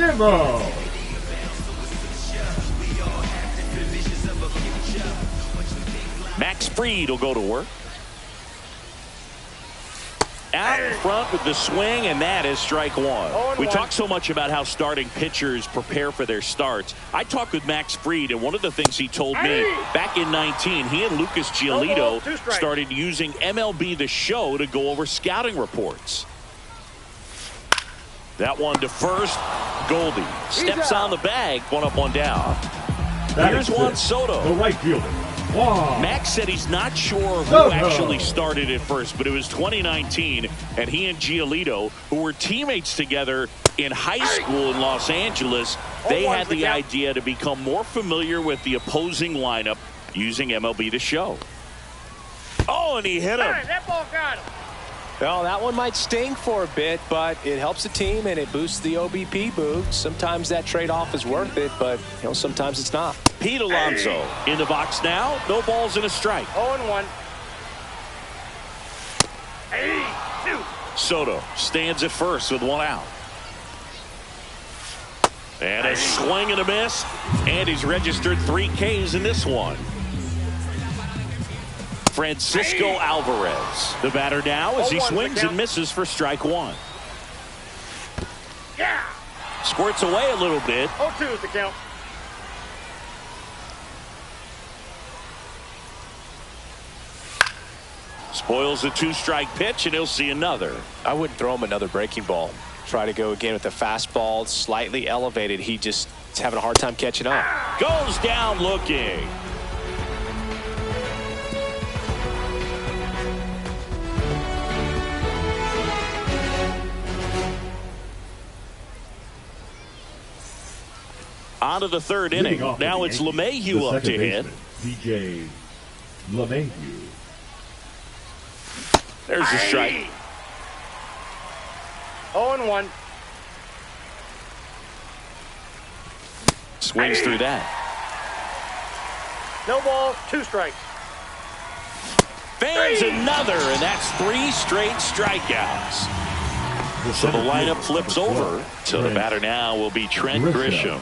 Zero. Max Fried will go to work. Out in front with the swing, and that is strike one. We talk so much about how starting pitchers prepare for their starts. I talked with Max Fried, and one of the things he told me back in 19, he and Lucas Giolito started using MLB The Show to go over scouting reports. That one to first. Goldie steps on the bag. One up, one down. Here's Juan Soto. The right fielder. Wow. Max said he's not sure who actually started at first, but it was 2019, and he and Giolito, who were teammates together in high school in Los Angeles, they had the idea to become more familiar with the opposing lineup using MLB The Show. Oh, and he hit him. That ball got him. Well, that one might sting for a bit, but it helps the team and it boosts the OBP boost. Sometimes that trade-off is worth it, but sometimes it's not. Pete Alonso in the box now. No balls and a strike. 0-1. Soto stands at first with one out. And a swing and a miss. And he's registered 3 Ks in this one. Francisco Alvarez, the batter now, as he swings and misses for strike one. Squirts away a little bit. 0-2 is the count. Spoils a 2-strike pitch, and he'll see another. I wouldn't throw him another breaking ball. Try to go again with the fastball, slightly elevated. He just is having a hard time catching up. Goes down looking. On to the third inning. Now it's LeMahieu up to hit. DJ LeMahieu. There's a strike. 0-1. Swings through that. No ball, 2 strikes. Fans another, and that's 3 straight strikeouts. So the lineup flips over. So the batter now will be Trent Grisham.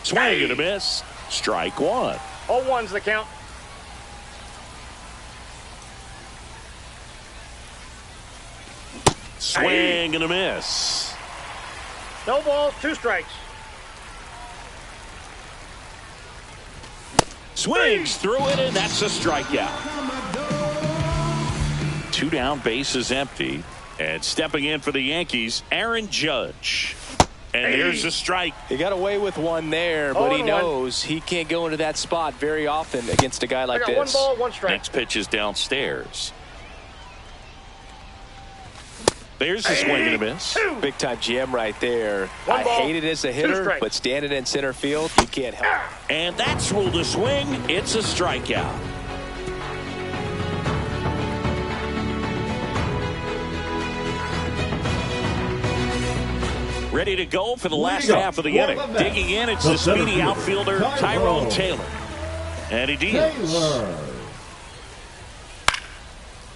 Swing and a miss. Strike one. 0-1's the count. Swing and a miss. No ball, 2 strikes. Swings through it, and that's a strikeout. 2 down, bases empty. And stepping in for the Yankees, Aaron Judge. And here's a strike. He got away with one there, but he knows he can't go into that spot very often against a guy like this. 1 ball, 1 strike. Next pitch is downstairs. There's a swing and a miss. Big time GM right there. I hate it as a hitter, but standing in center field, you can't help. And that's ruled a swing. It's a strikeout. Ready to go for the last half of the inning. Digging in, it's the speedy outfielder, Tyrone Taylor. And he deals.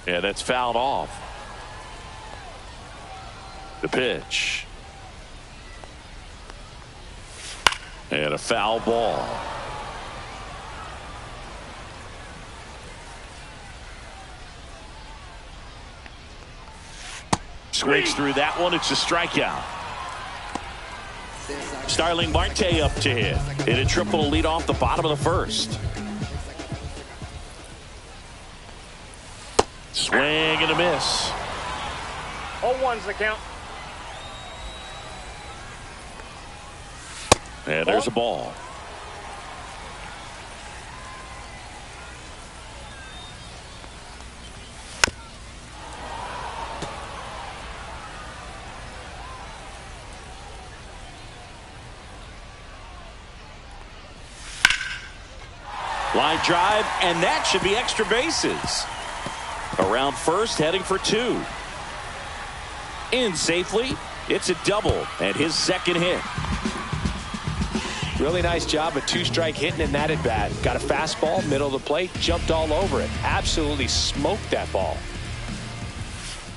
Yeah, that's fouled off. The pitch. And a foul ball. Swings through that one. It's a strikeout. Starling Marte up to hit. Hit a triple to lead off the bottom of the first. Swing and a miss. 0-1's the count. And there's a ball. Line drive, and that should be extra bases. Around first, heading for 2. In safely. It's a double, and his second hit. Really nice job, a 2-strike hitting in that at bat. Got a fastball, middle of the plate, jumped all over it. Absolutely smoked that ball.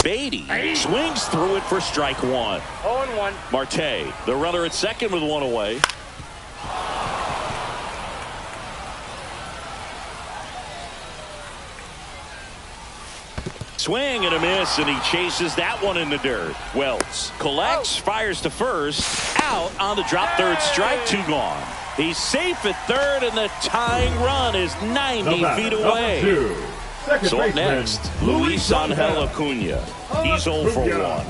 Beatty swings through it for strike one. 0-1. Marte, the runner at second with one away. Swing and a miss, and he chases that one in the dirt. Wells collects, fires to first, out on the drop, third strike, two gone. He's safe at third, and the tying run is 90 feet away. So up next, Luis Angel Acuna. He's 0 for 1.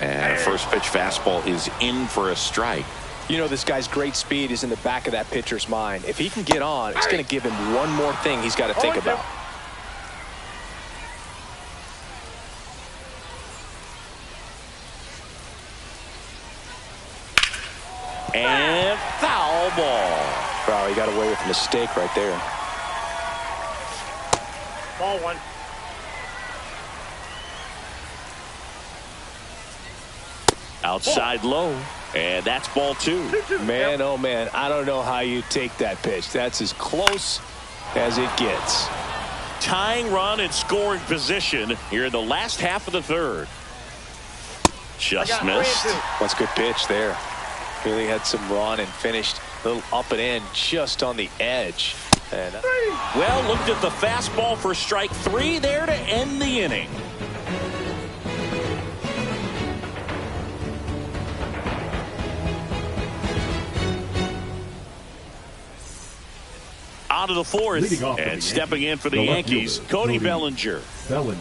And first pitch fastball is in for a strike. You know, this guy's great speed is in the back of that pitcher's mind. If he can get on, it's going to give him one more thing he's got to think about. And foul ball. Wow, he got away with a mistake right there. Ball one. Outside low. And that's ball two. Man, oh man, I don't know how you take that pitch. That's as close as it gets. Tying run in scoring position here in the last half of the third. Just missed. That's a good pitch there. Really had some run and finished a little up and in just on the edge. And well, looked at the fastball for strike three there to end the inning. On to the fourth, and stepping in for the Yankees, Cody Bellinger. Well,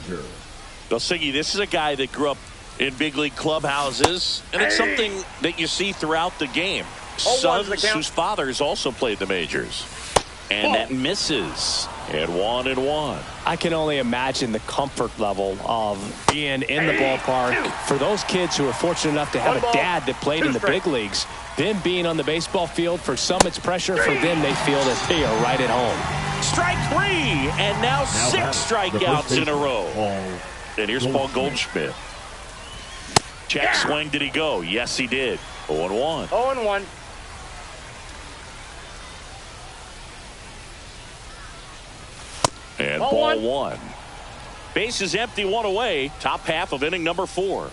Siggy, this is a guy that grew up in big league clubhouses, and it's something that you see throughout the game. Sons whose fathers also played the majors. And that misses. And 1-1. I can only imagine the comfort level of being in the ballpark for those kids who are fortunate enough to have a dad that played in the big leagues. Them being on the baseball field, for some it's pressure. For them, they feel that they are right at home. Strike three, and now 6 strikeouts in a row. And here's Paul Goldschmidt. Check swing, did he go? Yes, he did. 0-1. 0-1. And ball one. Base is empty, one away. Top half of inning number 4.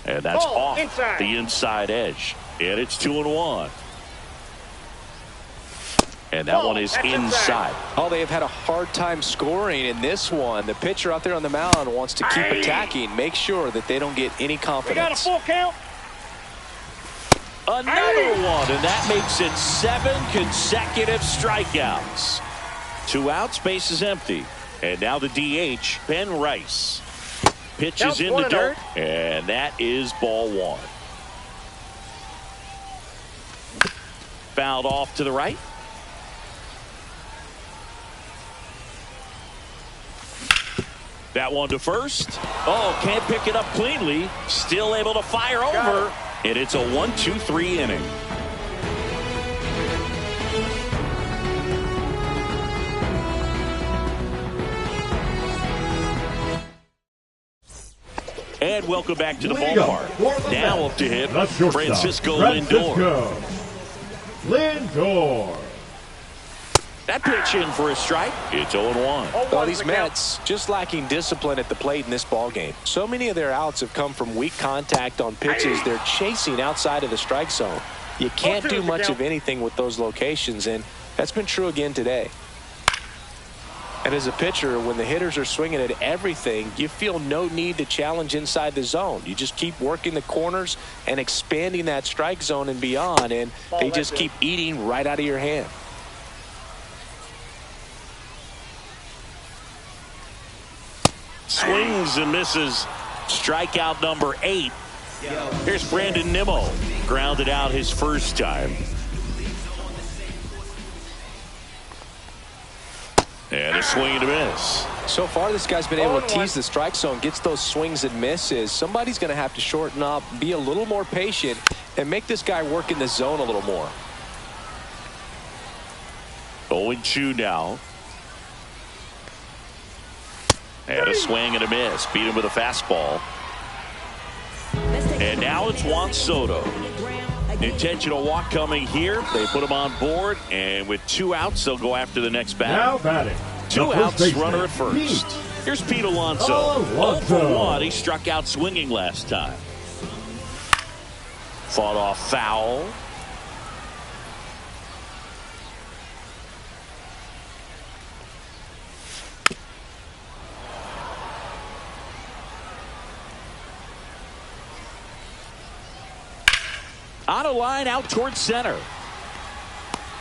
And that's off the inside edge. And it's 2-1. And that one is inside. Oh, they have had a hard time scoring in this one. The pitcher out there on the mound wants to keep attacking. Make sure that they don't get any confidence. We got a full count. Another one, and that makes it 7 consecutive strikeouts. 2 outs, base is empty. And now the DH, Ben Rice. Pitches in the dirt, and that is ball one. Fouled off to the right. That one to first. Oh, can't pick it up cleanly. Still able to fire over. And it's a 1-2-3 inning. And welcome back to the ballpark. Now up to hit, Francisco Lindor. That pitch in for a strike. It's 0-1. Well, these Mets just lacking discipline at the plate in this ballgame. So many of their outs have come from weak contact on pitches they're chasing outside of the strike zone. You can't do much of anything with those locations, and that's been true again today. And as a pitcher, when the hitters are swinging at everything, you feel no need to challenge inside the zone. You just keep working the corners and expanding that strike zone and beyond, and they just keep eating right out of your hand. Swings and misses. Strikeout number 8. Here's Brandon Nimmo. Grounded out his first time. And a swing and a miss. So far, this guy's been able to tease the strike zone, gets those swings and misses. Somebody's going to have to shorten up, be a little more patient, and make this guy work in the zone a little more. 0-2 now. And a swing and a miss. Beat him with a fastball. And now it's Juan Soto. Intentional walk coming here. They put him on board, and with 2 outs, they'll go after the next batter. Now batting, Two first outs, baseman, runner at first. Pete. Here's Pete Alonso. 0 for 1. He struck out swinging last time. Fought off foul. On a line out towards center.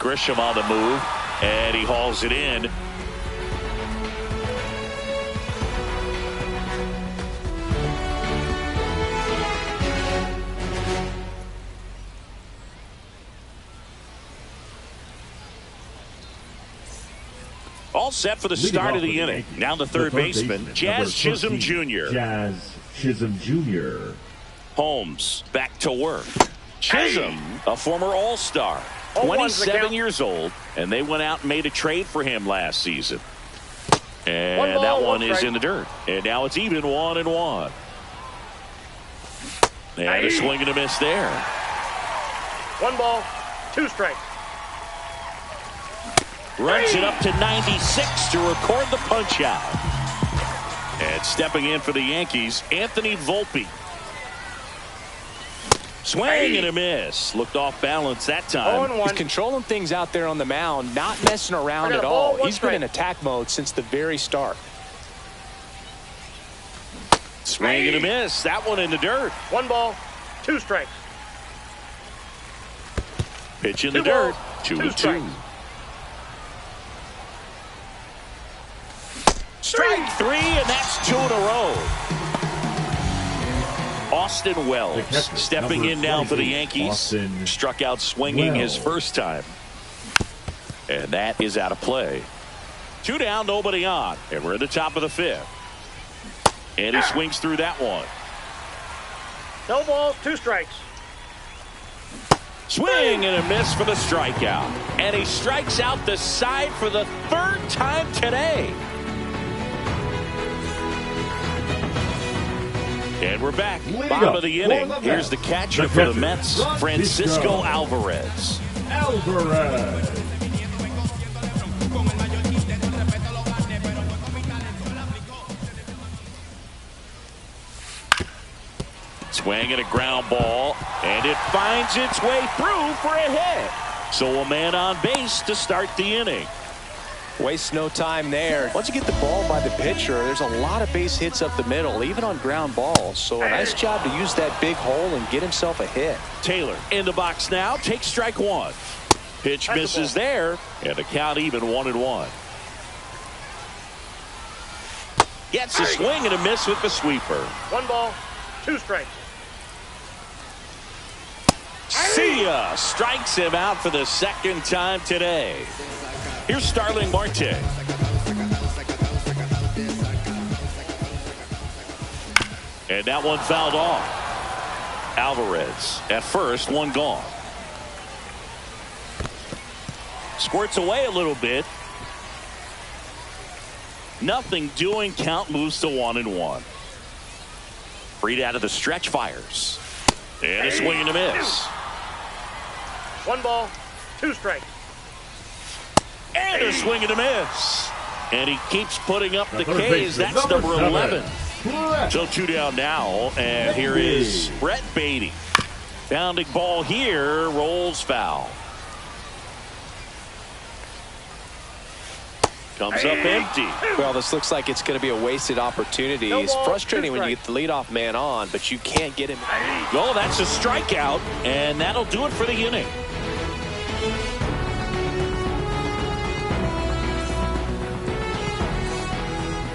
Grisham on the move, and he hauls it in. All set for the start of the inning. Now the third baseman, Jazz Chisholm Jr. Jazz Chisholm Jr. Holmes back to work. Chisholm, a former All-Star, 27 years old, and they went out and made a trade for him last season. And that one is in the dirt. And now it's even 1-1. And a swing and a miss there. 1 ball, 2 strikes. Runs it up to 96 to record the punch out. And stepping in for the Yankees, Anthony Volpe. Swing and a miss. Looked off balance that time. He's controlling things out there on the mound, not messing around at all. He's been in attack mode since the very start. Swing and a miss. That one in the dirt. 1 ball, 2 strikes. Pitch in the dirt. 2-2. Strike 3, and that's 2 in a row. Austin Wells stepping in now for the Yankees. Struck out swinging his first time. And that is out of play. 2 down, nobody on. And we're at the top of the 5th. And he swings through that one. No balls, 2 strikes. Swing and a miss for the strikeout. And he strikes out the side for the 3rd time today. And we're back. Bottom of the inning. Here's the catcher for the Mets, Francisco Alvarez. Swing and a ground ball, and it finds its way through for a hit. So a man on base to start the inning. Waste no time there. Once you get the ball by the pitcher, there's a lot of base hits up the middle, even on ground balls. So a nice job to use that big hole and get himself a hit. Taylor in the box now. Takes strike 1. Pitch misses there, and the count even 1-1. Gets a swing and a miss with the sweeper. 1 ball, 2 strikes. See ya! Strikes him out for the 2nd time today. Here's Starling Marte. And that one fouled off. Alvarez at first, 1 gone. Squirts away a little bit. Nothing doing. Count moves to 1-1. Freed out of the stretch, fires. And a swing and a miss. 1 ball, 2 strikes. And a swing and a miss. And he keeps putting up the K's. That's number 11. So 2 down now. And here is Brett Beatty. Bounding ball here. Rolls foul. Comes up empty. Well, this looks like it's going to be a wasted opportunity. It's frustrating when you get the leadoff man on, but you can't get him. Oh, that's a strikeout. And that'll do it for the inning.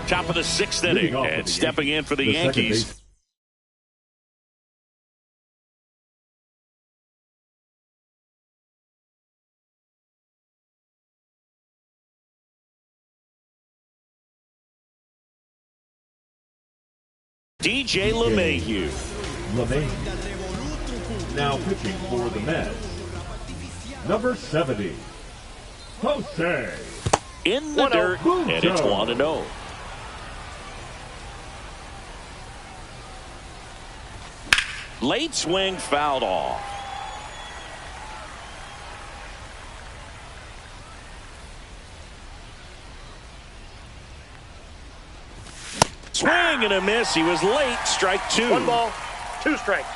Top of the 6th inning, and stepping in for the Yankees. DJ LeMahieu. Now pitching for the Mets, number 70, Jose. In the dirt, and it's 1-0. Late swing fouled off. Swing and a miss. He was late. Strike two. 1 ball, 2 strikes.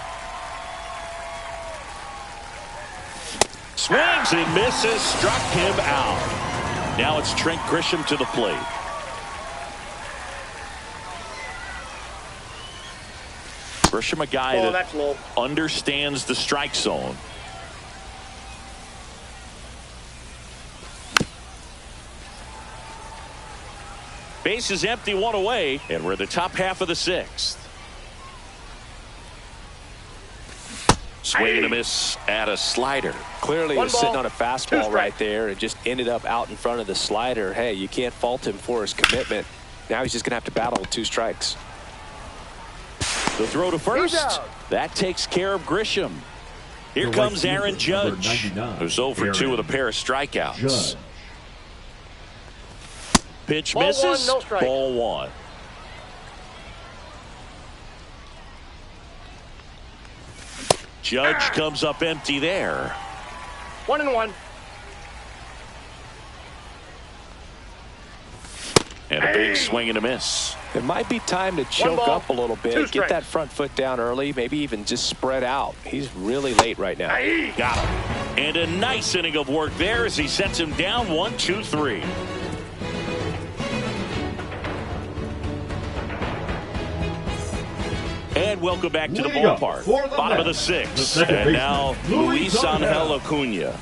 Swings and misses. Struck him out. Now it's Trent Grisham to the plate. Grisham, a guy that understands the strike zone. Base is empty, 1 away, and we're in the top half of the 6th. Swing and a miss at a slider. Clearly, he was sitting on a fastball 2 right there and just ended up out in front of the slider. Hey, you can't fault him for his commitment. Now he's just going to have to battle with 2 strikes. The throw to first. That takes care of Grisham. Here comes Aaron Judge, who's 0 for 2 with a pair of strikeouts. Pitch Ball misses. 1, no strike. Ball 1. Judge comes up empty there. 1-1. And a big swing and a miss. It might be time to choke ball, up a little 2 bit, strikes. get that front foot down early, maybe even just spread out. He's really late right now. Got him. And a nice inning of work there as he sets him down 1, 2, 3. And welcome back to the ballpark. Bottom of the 6th. And now Luis Angel Acuna.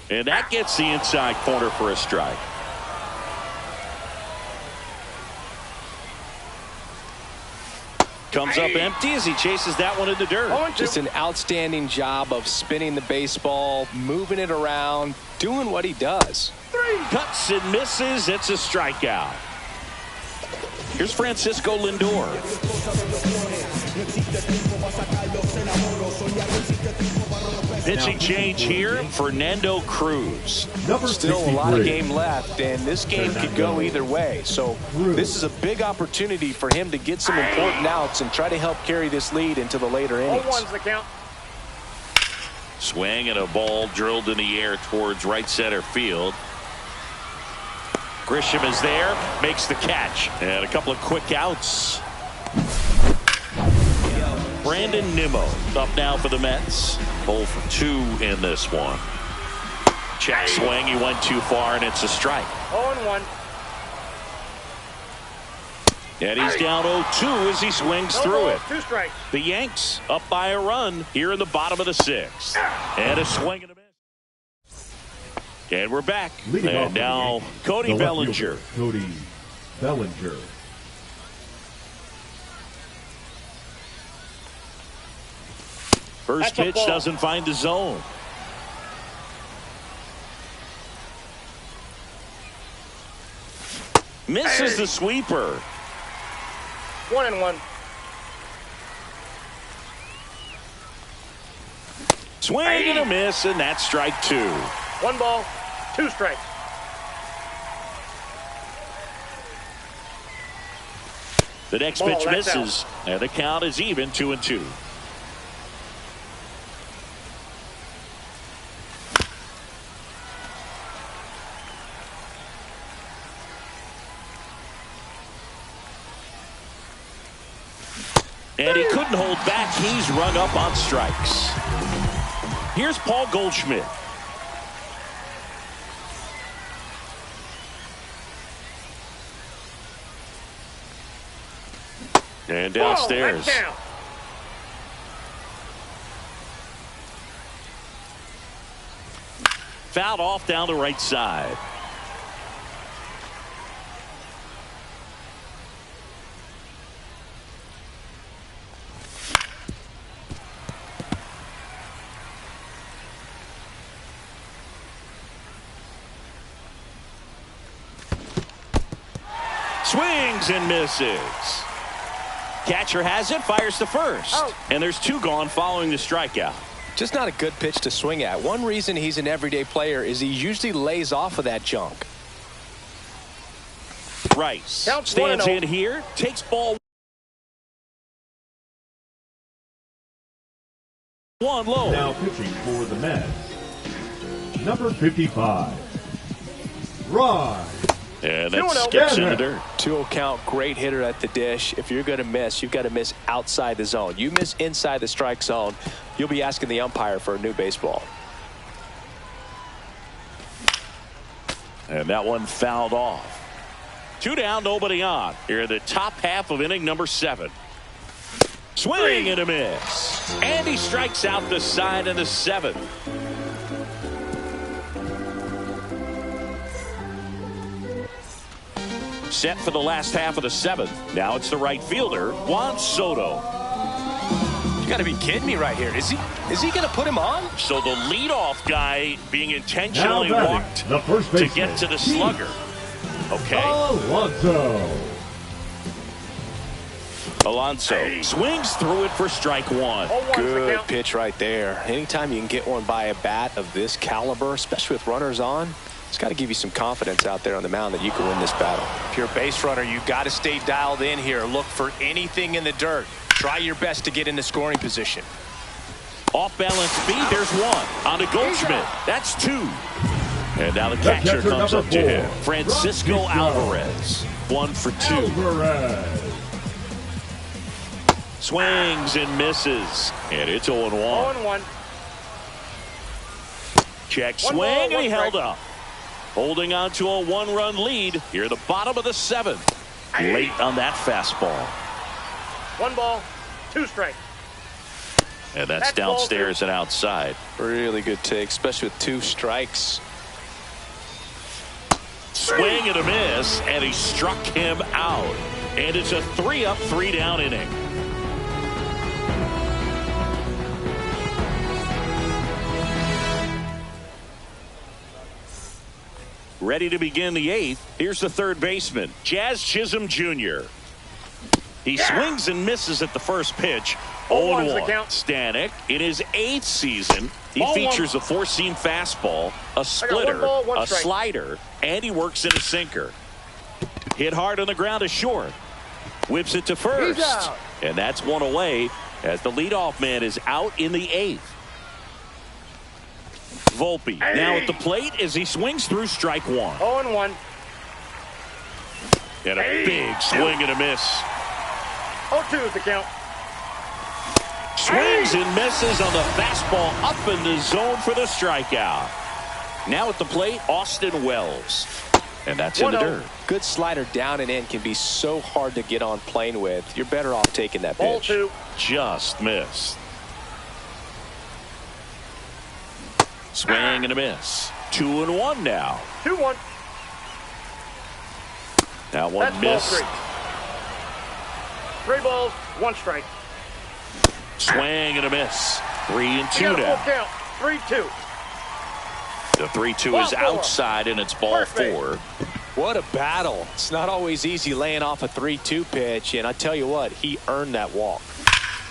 And that gets the inside corner for a strike. Comes up empty as he chases that one in the dirt. Just an outstanding job of spinning the baseball, moving it around, doing what he does. 3 cuts and misses. It's a strikeout. Here's Francisco Lindor. Pitching change here, Fernando Cruz. Still a lot of game left, and this game could go either way. So this is a big opportunity for him to get some important outs and try to help carry this lead into the later innings. 0-1's the count. Swing and a ball drilled in the air towards right center field. Grisham is there, makes the catch, and a couple of quick outs. Brandon Nimmo up now for the Mets. 0 for 2 in this one. Check swing, he went too far, and it's a strike. 0-1. And he's down 0-2 as he swings through it. 2 strikes. The Yanks up by a run here in the bottom of the 6th. And a swing and a miss. And we're back. And now Cody Bellinger. Cody Bellinger. First pitch doesn't find the zone. Misses the sweeper. 1-1. Swing and a miss, and that's strike 2. 1 ball, 2 strikes. The next pitch misses, and the count is even 2-2. And he couldn't hold back. He's rung up on strikes. Here's Paul Goldschmidt. And downstairs. Whoa, down. Fouled off down the right side. Swings and misses. Catcher has it, fires to first. And there's 2 gone following the strikeout. Just not a good pitch to swing at. One reason he's an everyday player is he usually lays off of that junk. Rice stands in here, takes ball 1 low. Now pitching for the Mets, number 55, Rod. And that skips in the dirt. 2-0 count, great hitter at the dish. If you're going to miss, you've got to miss outside the zone. You miss inside the strike zone, you'll be asking the umpire for a new baseball. And that one fouled off. 2 down, nobody on. Here in the top half of inning number 7. Swing and a miss. And he strikes out the side of the 7th. Set for the last half of the 7th. Now it's the right fielder, Juan Soto. You got to be kidding me right here. Is he going to put him on? So the leadoff guy being intentionally walked to get to the slugger. Okay. Alonso swings through it for strike 1. Good pitch right there. Anytime you can get one by a bat of this caliber, especially with runners on, it's got to give you some confidence out there on the mound that you can win this battle. If you're a base runner, you got to stay dialed in here. Look for anything in the dirt. Try your best to get into scoring position. Off balance speed, there's 1 on to Goldschmidt. That's 2. And now the catcher comes up to him. Francisco Alvarez. 1 for 2. Alvarez. Swings and misses. And it's 0-1. 0-1. Check swing, and he held up. Holding on to a 1-run lead here at the bottom of the 7th. Late on that fastball. 1 ball, 2 strikes. And that's downstairs and outside. Really good take, especially with 2 strikes. Swing and a miss, and he struck him out. And it's a 3-up, 3-down inning. Ready to begin the 8th. Here's the third baseman, Jazz Chisholm Jr. He swings and misses at the first pitch. 0-1. Stanek, in his 8th season, he features a 4-seam fastball, a splitter, a slider, and he works in a sinker. Hit hard on the ground to short. Whips it to first. And that's 1 away as the leadoff man is out in the 8th. Volpe now at the plate as he swings through strike 1. 0-1. And a big swing and a miss. 0-2 is the count. Swings and misses on the fastball up in the zone for the strikeout. Now at the plate, Austin Wells. And that's in the dirt. Good slider down and in can be so hard to get on plane with. You're better off taking that Ball pitch. 2. Just missed. Swing and a miss. 2-1 now. 2-1. That one That's missed. ball 3. 3 balls, 1 strike. Swing and a miss. 3-2 now. Count. 3-2. The 3-2 is outside, and it's ball 4. What a battle. It's not always easy laying off a 3-2 pitch, and I tell you what, he earned that walk.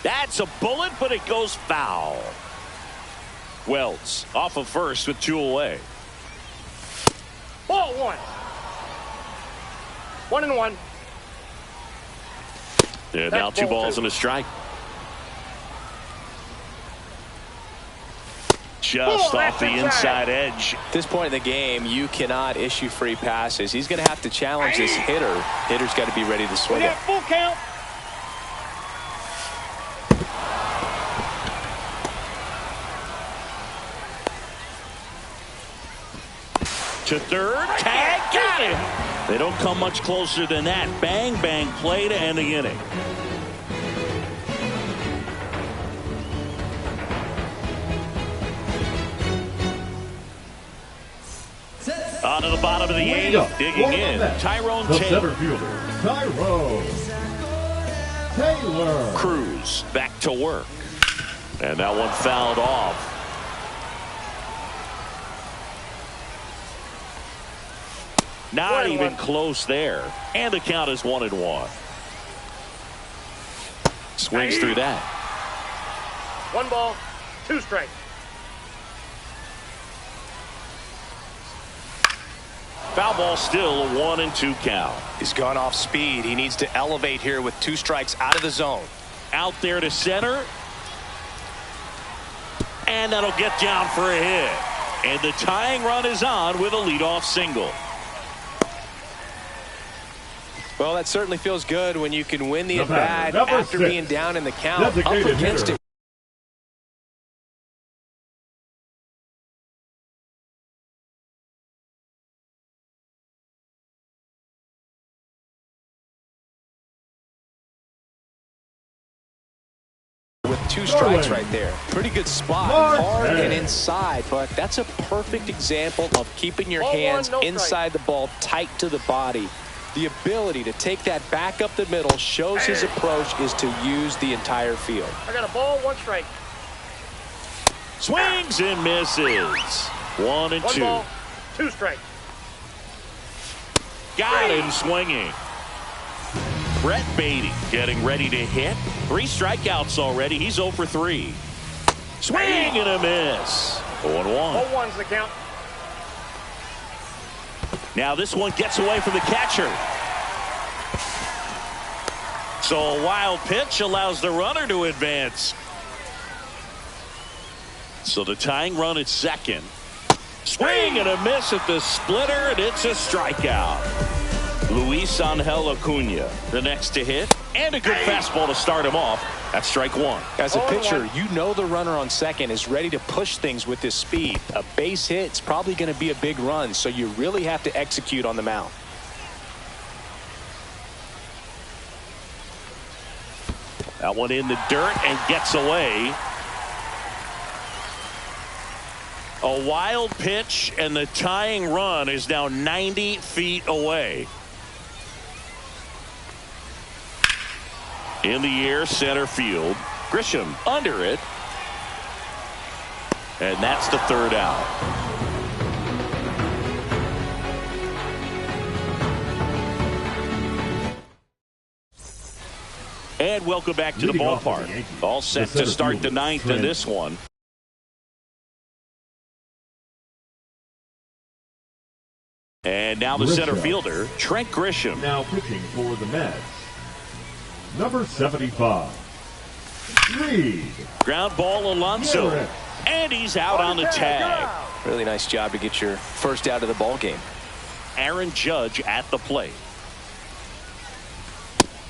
That's a bullet, but it goes foul. Wells off of first with 2 away. Ball 1. 1-1. And now 2 balls and a strike. Just off the inside edge. At this point in the game, you cannot issue free passes. He's going to have to challenge this hitter. Hitter's got to be ready to swing it. Full count. To third, tag, got him. They don't come much closer than that. Bang, bang play to end the inning. On to the bottom of the 8th, digging in, Tyrone The Taylor. center fielder, Tyrone Taylor. Cruz back to work. And that one fouled off. Not even close there. And the count is 1-1. Swings through that. 1 ball, 2 strikes. Foul ball still a 1-2 count. He's gone off speed. He needs to elevate here with 2 strikes out of the zone. Out there to center. And that'll get down for a hit. And the tying run is on with a leadoff single. Well, that certainly feels good when you can win the The at-bat batter, number after 6. being down in the count, up Designated against hitter. it. With 2 strikes right there. Pretty good spot, hard and inside, but that's a perfect example of keeping your hands inside the ball, tight to the body. The ability to take that back up the middle shows his approach is to use the entire field. I got a ball, 1 strike. Swings and misses. 1 and 2. 1 ball, 2 strikes. Got him swinging. Brett Beatty getting ready to hit. 3 strikeouts already. He's 0 for 3. Swing and a miss. 0-1. 0-1's the count. Now this one gets away from the catcher. So a wild pitch allows the runner to advance. So the tying run at second. Swing and a miss at the splitter, and it's a strikeout. Luis Angel Acuna, the next to hit, and a good fastball to start him off. That's strike 1. As a pitcher, you know the runner on second is ready to push things with his speed. A base hit's probably going to be a big run, so you really have to execute on the mound. That one in the dirt and gets away. A wild pitch, and the tying run is now 90 feet away. In the air, center field. Grisham under it. And that's the 3rd out. And welcome back to the ballpark. All set to start the 9th in this one. And now the center fielder, Trent Grisham. Now pitching for the Mets, number 75, Reed. Ground ball, Alonso. And he's out on the tag. Really nice job to get your first out of the ball game. Aaron Judge at the plate.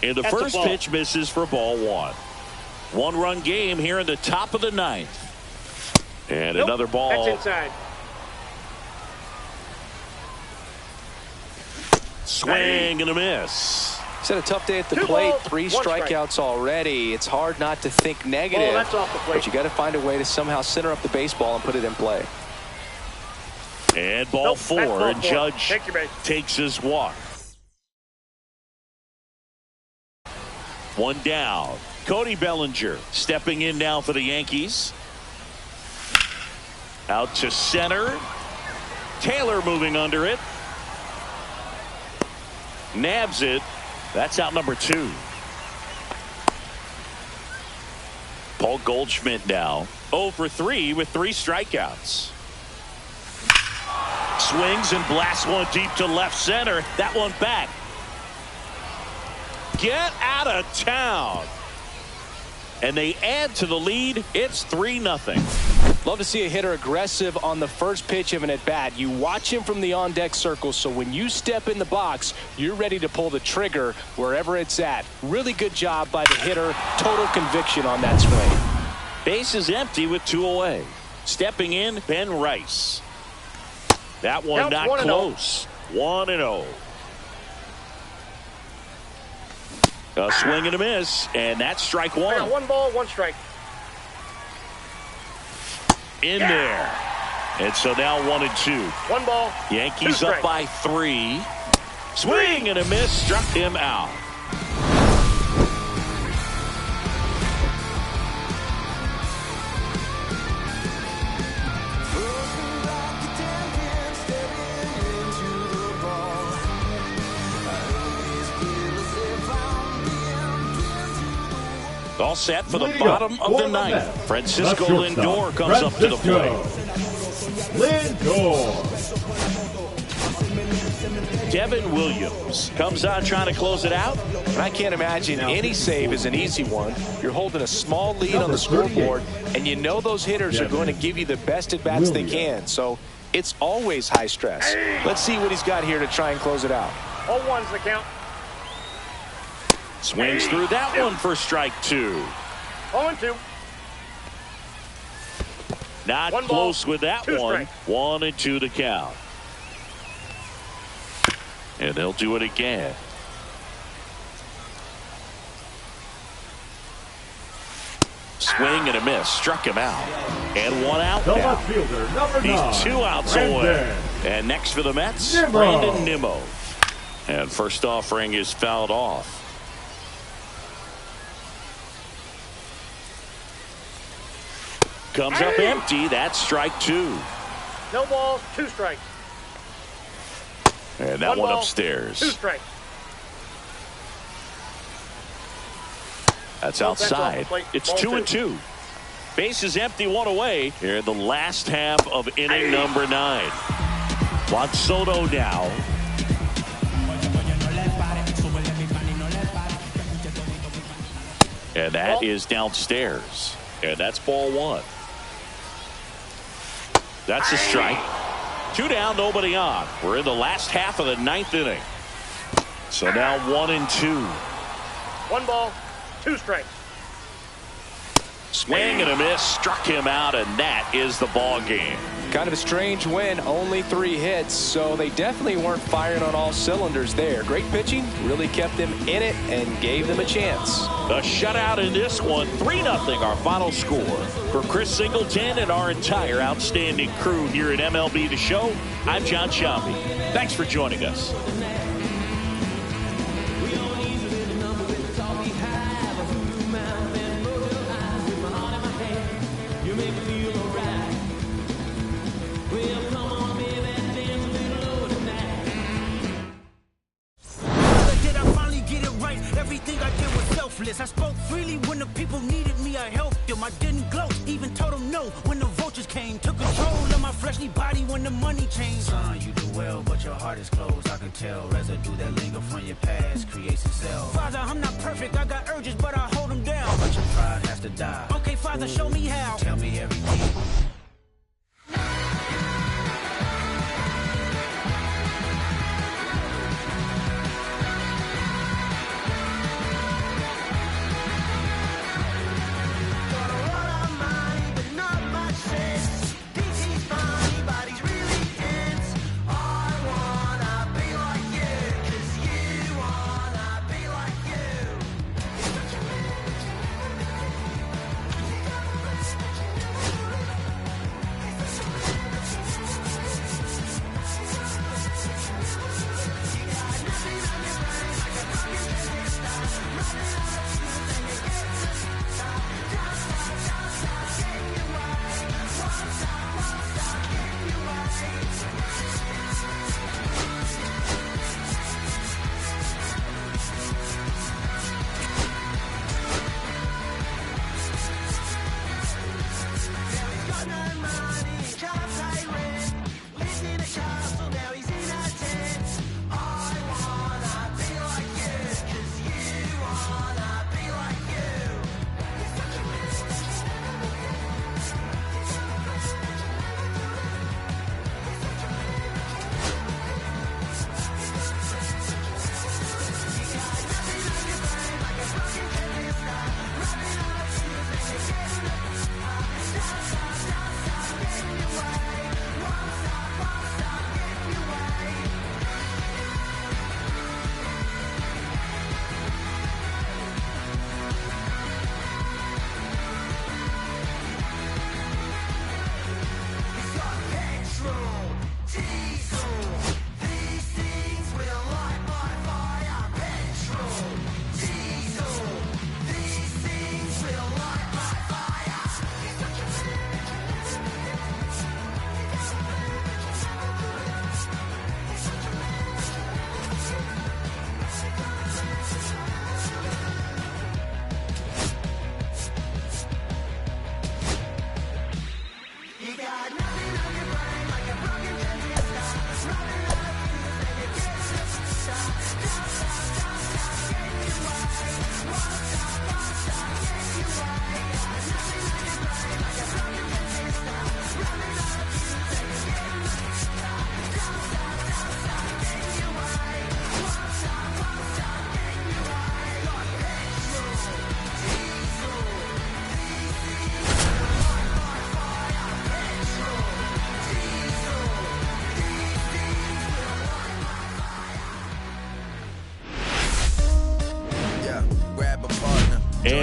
And the first pitch misses for ball 1. 1-run game here in the top of the 9th. And another ball. That's inside. Swing and a miss. He's had a tough day at the plate. 3 strikeouts already. It's hard not to think negative, that's off the plate. but you got to find a way to somehow center up the baseball and put it in play. And ball 4, and Judge Take your base. takes his walk. 1 down. Cody Bellinger stepping in now for the Yankees. Out to center. Taylor moving under it. Nabs it. That's out number 2. Paul Goldschmidt now 0 for 3 with 3 strikeouts. Swings and blasts one deep to left center. That one back. Get out of town. And they add to the lead. It's 3-0. Love to see a hitter aggressive on the first pitch of an at-bat. You watch him from the on-deck circle, so when you step in the box, you're ready to pull the trigger wherever it's at. Really good job by the hitter. Total conviction on that swing. Base is empty with 2 away. Stepping in, Ben Rice. That one not close. 1-0. A swing and a miss, and that's strike 1. I got 1 ball, 1 strike. In there. And so now 1 and 2. 1 ball. Yankees up by 3. Swing and a miss, struck him out. All set for the bottom of the 9th. Francisco Lindor comes up to the plate. Lindor. Devin Williams comes on trying to close it out. And I can't imagine any save is an easy one. You're holding a small lead on the scoreboard, and you know those hitters are going to give you the best at-bats they can. So it's always high stress. Let's see what he's got here to try and close it out. 0-1's the count. Swings through that one for strike 2. 0-2. Not One close ball, with that 2 one. strikes. 1-2 the count. And they'll do it again. Swing and a miss. Struck him out. And one out The now. left fielder, number 9. He's 2 outs Brandon away. And next for the Mets, Nimmo. Brandon Nimmo. And first offering is fouled off. Comes up empty. That's strike 2. No balls, 2 strikes. And that one ball, upstairs. 2 strikes. That's Well, that's off outside. the plate. It's Ball 2-2. Base is empty, 1 away. Here in the last half of inning number 9. Juan Soto now. And that is downstairs. And that's ball 1. That's a strike. 2 down, nobody on. We're in the last half of the 9th inning. So now 1-2. 1 ball, 2 strikes. Swing and a miss, struck him out, and that is the ball game. Kind of a strange win, only 3 hits, so they definitely weren't firing on all cylinders there. Great pitching, really kept them in it and gave them a chance. A shutout in this one, 3-0 our final score. For Chris Singleton and our entire outstanding crew here at MLB The Show, I'm John Sciambi. Thanks for joining us. I spoke freely when the people needed me. I helped them. I didn't gloat, even told them no when the vultures came. Took control of my fleshly body when the money changed. Son, you do well, but your heart is closed. I can tell residue that linger from your past creates itself. Father, I'm not perfect. I got urges, but I hold them down. But your pride has to die. Okay, Father, show me how. Tell me everything.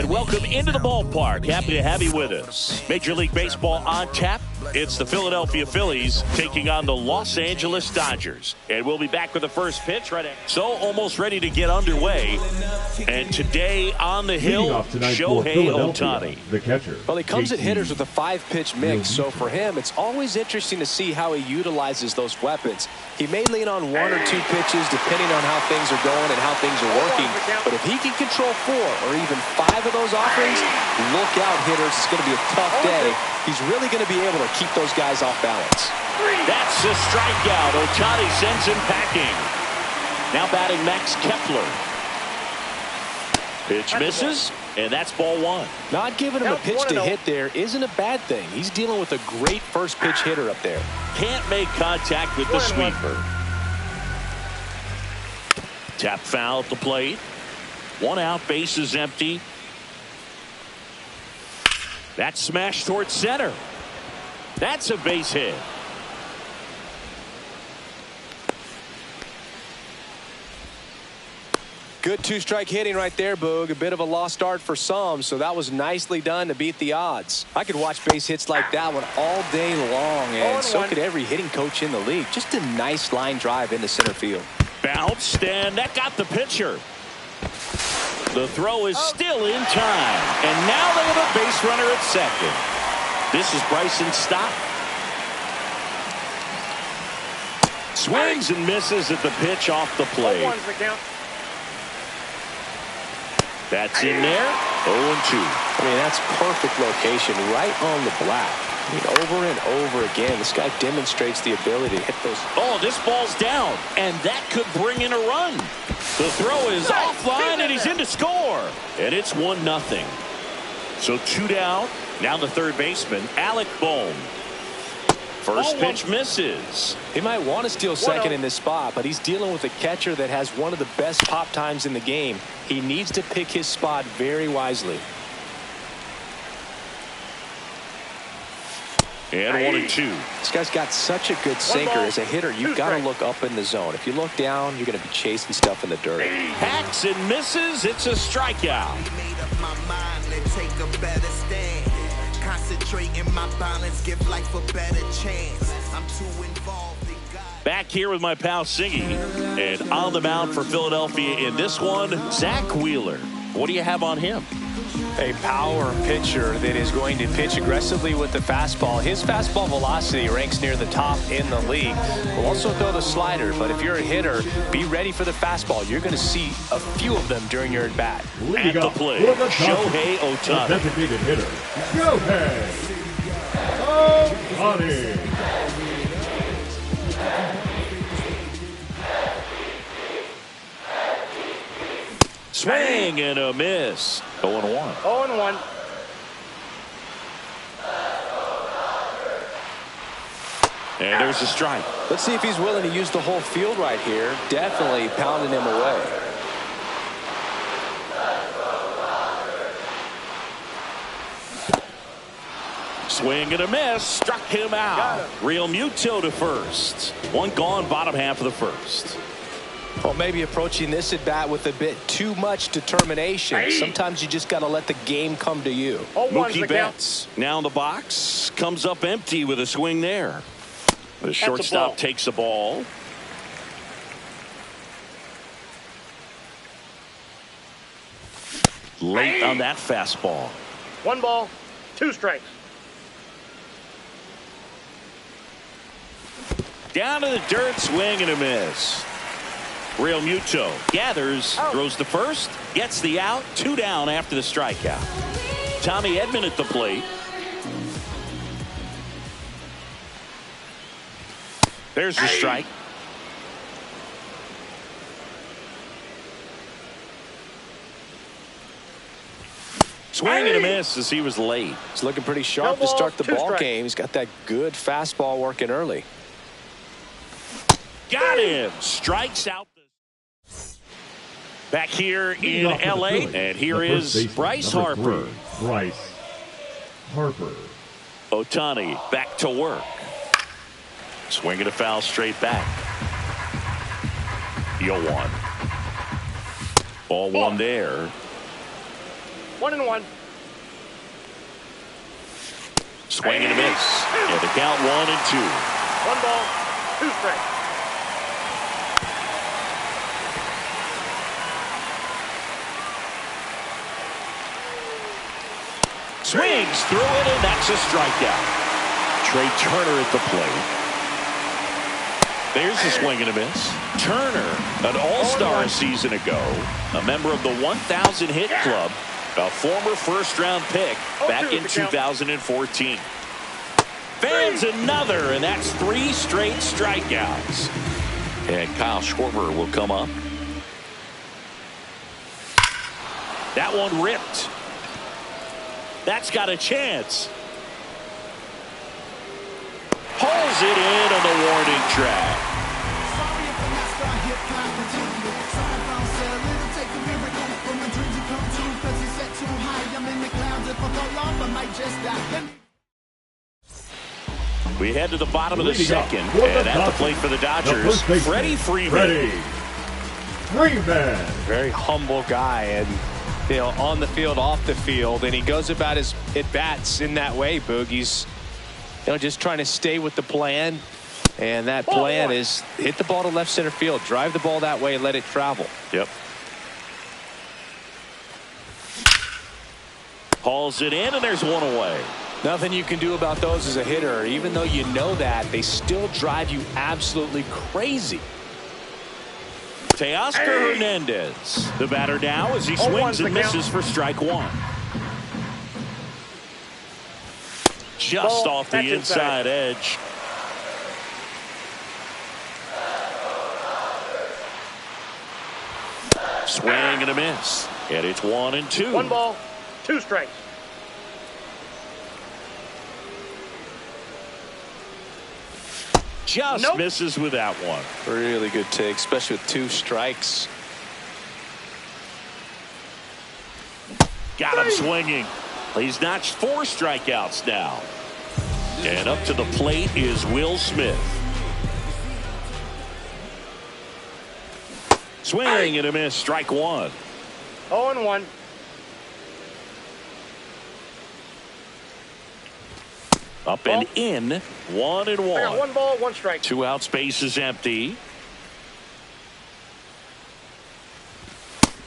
And welcome into the ballpark. Happy to have you with us. Major League Baseball on tap. It's the Philadelphia Phillies taking on the Los Angeles Dodgers. And we'll be back with the first pitch right after. So almost ready to get underway. And today on the hill, Shohei Ohtani, the catcher. Well, he comes at hitters with a 5-pitch mix. So for him, it's always interesting to see how he utilizes those weapons. He may lean on 1 or 2 pitches depending on how things are going and how things are working. But if he can control 4 or even 5 of those offerings, look out, hitters. It's going to be a tough day. He's really going to be able to keep those guys off balance. That's a strikeout. Ohtani sends him packing. Now batting Max Kepler. Pitch misses, and that's ball 1. Not giving him a pitch to hit there isn't a bad thing. He's dealing with a great first pitch hitter up there. Can't make contact with the sweeper. Tap foul at the plate. 1 out, base is empty. That's smashed towards center. That's a base hit. Good 2-strike hitting right there, Boog. A bit of a lost start for some, so that was nicely done to beat the odds. I could watch base hits like that one all day long, and so could every hitting coach in the league. Just a nice line drive into center field. Bounced, and that got the pitcher. The throw is still in time, and now they have a base runner at second. This is Bryson Stott. Swings and misses at the pitch off the plate. That's in there. 0-2. I mean, that's perfect location right on the black. I mean, over and over again, this guy demonstrates the ability to hit those. Oh, this ball's down, and that could bring in a run. The throw is offline, and he's in to score. And it's 1-0. So 2 down. Now the third baseman, Alec Bohm. First pitch misses. He might want to steal second in this spot, but he's dealing with a catcher that has one of the best pop times in the game. He needs to pick his spot very wisely. And 1-2. This guy's got such a good sinker. As a hitter, you've got to look up in the zone. If you look down, you're going to be chasing stuff in the dirt. Hacks and misses. It's a strikeout. Concentrating my balance, give life a better chance. I'm too involved in God. Back here with my pal Siggy, and on the mound for Philadelphia in this one, Zach Wheeler. What do you have on him? A power pitcher that is going to pitch aggressively with the fastball. His fastball velocity ranks near the top in the league. Will also throw the slider, but if you're a hitter, be ready for the fastball. You're going to see a few of them during your at-bat. At the plate, Shohei Ohtani. Designated hitter, Shohei Ohtani. Swing and a miss. 0-1. 0-1. And there's a strike. Let's see if he's willing to use the whole field right here. Definitely pounding him away. Swing and a miss. Struck him out. Real Muto to first. 1 gone, bottom half of the first. Well, maybe approaching this at bat with a bit too much determination. Sometimes you just got to let the game come to you. Mookie Betts now in the box, comes up empty with a swing there. The shortstop takes the ball. Late on that fastball. 1 ball, 2 strikes. Down to the dirt, swing and a miss. Real Muto gathers, throws the first, gets the out, 2 down after the strikeout. Tommy Edman at the plate. There's the strike. Swing and a miss as he was late. He's looking pretty sharp to start the ball game. He's got that good fastball working early. Got him. Strikes out. Back here in L.A. And here is Bryce Harper. Bryce Harper. Ohtani back to work. Swinging a foul straight back. 0-1. Ball 1 there. 1-1. Swing and a miss. And the count 1-2. 1 ball, 2 strikes. Swings through it, and that's a strikeout. Trey Turner at the plate. There's a swing and a miss. Turner, an all-star a season ago, a member of the 1,000 hit club, a former first-round pick back in 2014. Fans another, and that's 3 straight strikeouts. And Kyle Schwarber will come up. That one ripped. That's got a chance. Pulls it in on the warning track. We head to the bottom of the second, and at the plate for the Dodgers, Freddie Freeman. Very humble guy, and on the field, off the field, and he goes about his at-bats in that way, Boog. He's just trying to stay with the plan, and that plan is hit the ball to left center field, drive the ball that way, and let it travel. Yep. Hauls it in, and there's one away. Nothing you can do about those as a hitter. Even though you know that, they still drive you absolutely crazy. Teoscar Hernandez, the batter now as he swings and misses for strike 1. Just off the inside edge. Swing and a miss. And it's 1-2. 1 ball, 2 strikes. Just misses with that one. Really good take, especially with 2 strikes. Got him swinging. He's notched 4 strikeouts now. And up to the plate is Will Smith. Swing and a miss, strike 1. 0-1. Up and in, 1-1. I got 1 ball, 1 strike. 2 outs, base is empty.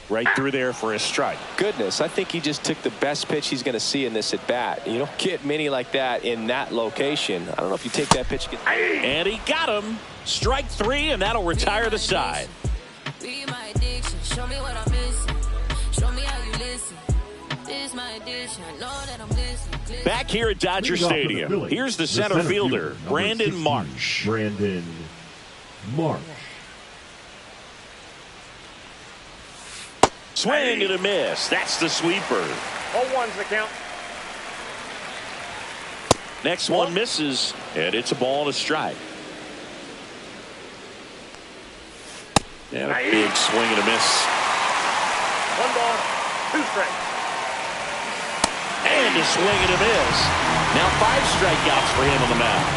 Right through there for a strike. Goodness, I think he just took the best pitch he's going to see in this at bat. You don't get many like that in that location. I don't know if you take that pitch. And he got him. Strike 3, and that'll retire the side. Be my addiction. Show me what I'm missing. Show me how you listen. This is my addiction. I know that I'm listening. Back here at Dodger Stadium, here's the center fielder, Brandon Marsh. Brandon Marsh. Swing and a miss. That's the sweeper. 0-1's the count. Next one misses, and it's a ball to strike. And a big swing and a miss. 1 ball, 2 strikes. And a swing and a miss. Now 5 strikeouts for him on the mound.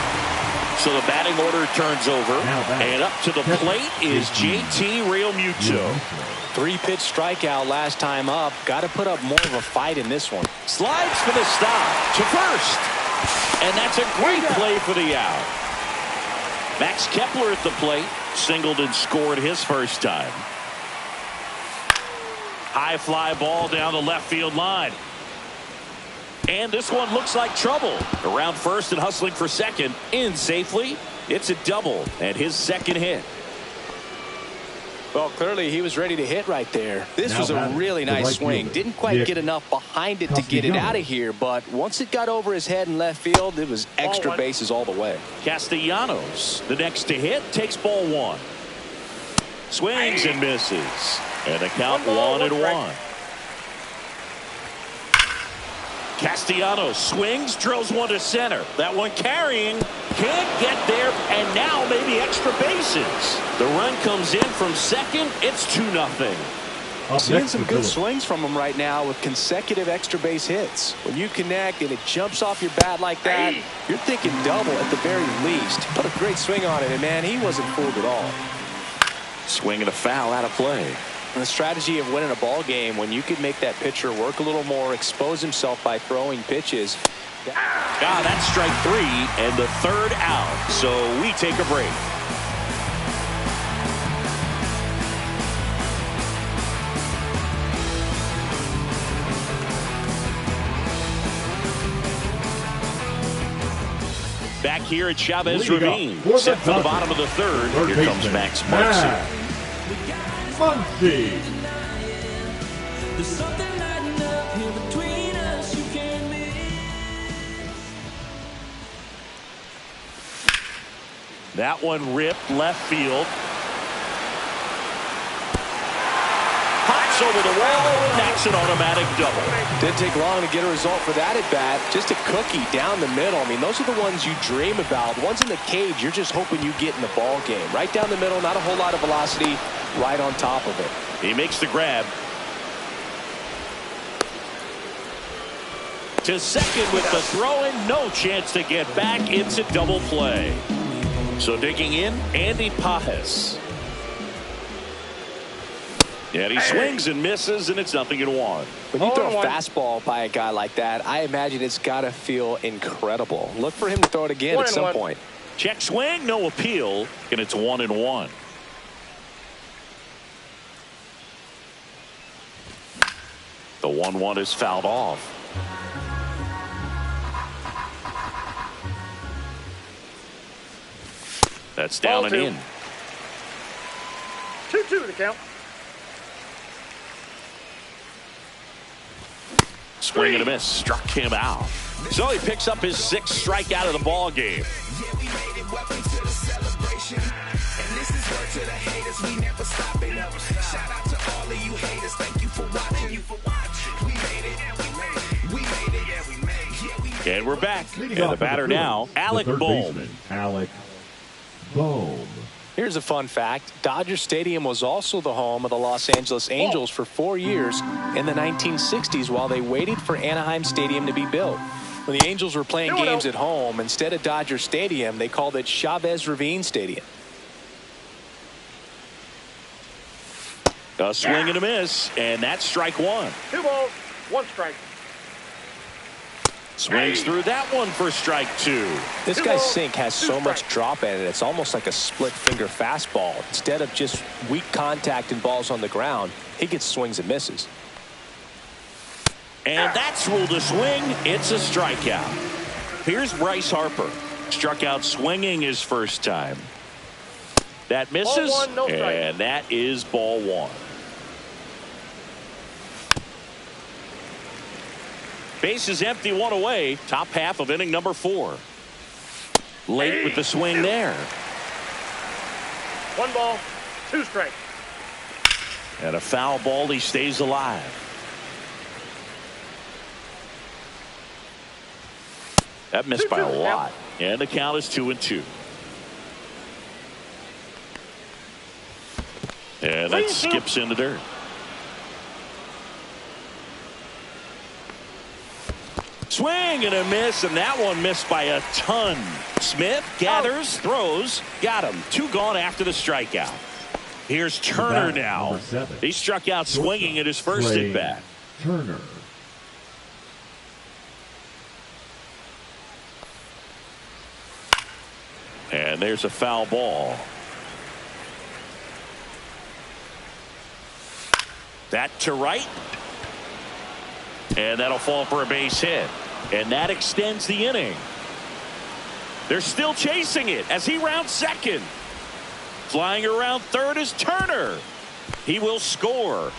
So the batting order turns over, and up to the plate is JT Realmuto. 3-pitch strikeout last time up. Got to put up more of a fight in this one. Slides for the stop to first. And that's a great play for the out. Max Kepler at the plate. Singled and scored his first time. High fly ball down the left field line. And this one looks like trouble. Around first and hustling for second. In safely. It's a double and his second hit. Well, clearly he was ready to hit right there. This was a really nice swing. Didn't quite get enough behind it to get it out of here, but once it got over his head in left field, it was extra bases all the way. Castellanos, the next to hit, takes ball 1. Swings and misses. And the count 1-1. Castellanos swings, drills one to center. That one carrying, can't get there, and now maybe extra bases. The run comes in from second. It's 2-0. Seeing some good swings from him right now with consecutive extra base hits. When you connect and it jumps off your bat like that, you're thinking double at the very least. Put a great swing on it, and man, he wasn't fooled at all. Swing and a foul out of play. And the strategy of winning a ball game, when you could make that pitcher work a little more, expose himself by throwing pitches. That's strike 3 and the 3rd out. So we take a break. Back here at Chavez Ravine, set for the bottom of the 3rd. Here comes Max Muncy. That one ripped left field. Pops over the wall, and that's an automatic double. Didn't take long to get a result for that at bat. Just a cookie down the middle. I mean, those are the ones you dream about. Ones in the cage, you're just hoping you get in the ball game. Right down the middle, not a whole lot of velocity, right on top of it. He makes the grab. To second with the throw in, no chance to get back. It's a double play. So digging in, Andy Pajes. And he swings and misses, and it's 0-1. When you throw a fastball by a guy like that, I imagine it's got to feel incredible. Look for him to throw it again at some point. Check swing, no appeal, and it's 1-1. The 1-1 is fouled off. That's down and in. 2-2 the count. Swing and a miss. Struck him out. So he picks up his 6th strikeout of the ball game. And we're back. And the batter now, Alec Bohm. Alec Bohm. Here's a fun fact. Dodger Stadium was also the home of the Los Angeles Angels for 4 years in the 1960s while they waited for Anaheim Stadium to be built. When the Angels were playing games at home, instead of Dodger Stadium, they called it Chavez Ravine Stadium. A swing and a miss, and that's strike 1. 2 balls, 1 strike. Swings through that one for strike 2. This guy's sink has so much drop in it, it's almost like a split finger fastball. Instead of just weak contact and balls on the ground, he gets swings and misses. And that's ruled a swing. It's a strikeout. Here's Bryce Harper. Struck out swinging his first time. That misses, Ball 1, no strike. And that is ball 1. Base is empty, 1 away. Top half of inning number 4. Late with the swing there. 1 ball, 2 strikes. And a foul ball. He stays alive. That missed by a lot. And the count is 2-2. And that skips in the dirt. Swing and a miss, and that one missed by a ton. Smith gathers, throws, got him. 2 gone after the strikeout. Here's Turner now. He struck out swinging at his first at bat. Turner. And there's a foul ball. That to right. And that'll fall for a base hit. And that extends the inning. They're still chasing it as he rounds second. Flying around third is Turner. He will score.